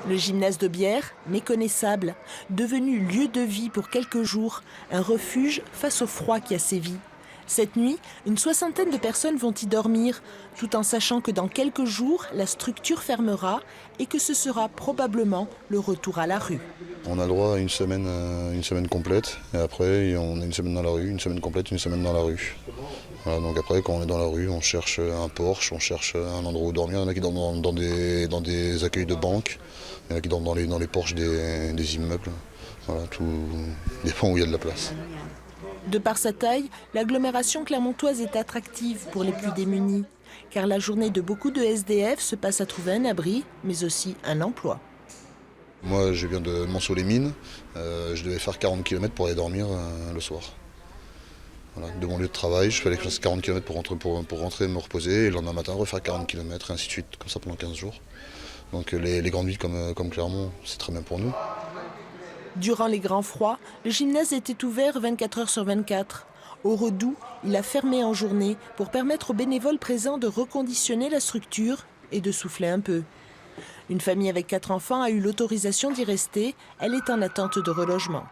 Le gymnase de Bière, méconnaissable, devenu lieu de vie pour quelques jours, un refuge face au froid qui a sévi. Cette nuit, une soixantaine de personnes vont y dormir, tout en sachant que dans quelques jours, la structure fermera et que ce sera probablement le retour à la rue. On a le droit à une semaine complète, et après on a une semaine dans la rue, une semaine complète, une semaine dans la rue. Voilà, donc après, quand on est dans la rue, on cherche un porche, on cherche un endroit où dormir. Il y en a qui dorment dans des accueils de banque, il y en a qui dorment dans les porches des immeubles. Voilà, tout dépend où il y a de la place. De par sa taille, l'agglomération clermontoise est attractive pour les plus démunis, car la journée de beaucoup de SDF se passe à trouver un abri, mais aussi un emploi. Moi, je viens de Monceau-les-Mines, je devais faire 40 km pour aller dormir le soir. Voilà, de mon lieu de travail, je fallais que je fasse 40 km pour rentrer et me reposer, et le lendemain matin, refaire 40 km, et ainsi de suite, comme ça pendant 15 jours. Donc les grandes villes comme Clermont, c'est très bien pour nous. Durant les grands froids, le gymnase était ouvert 24 heures sur 24. Au Redoux, il a fermé en journée pour permettre aux bénévoles présents de reconditionner la structure et de souffler un peu. Une famille avec 4 enfants a eu l'autorisation d'y rester. Elle est en attente de relogement.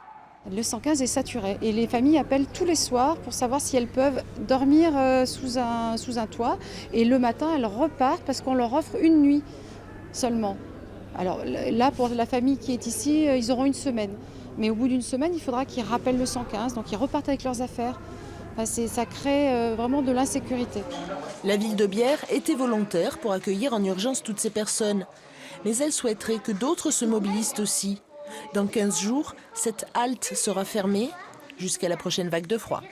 Le 115 est saturé et les familles appellent tous les soirs pour savoir si elles peuvent dormir sous un toit. Et le matin, elles repartent parce qu'on leur offre une nuit seulement. Alors là, pour la famille qui est ici, ils auront une semaine. Mais au bout d'une semaine, il faudra qu'ils rappellent le 115, donc ils repartent avec leurs affaires. Enfin, ça crée vraiment de l'insécurité. La ville de Bière était volontaire pour accueillir en urgence toutes ces personnes. Mais elle souhaiterait que d'autres se mobilisent aussi. Dans 15 jours, cette halte sera fermée jusqu'à la prochaine vague de froid.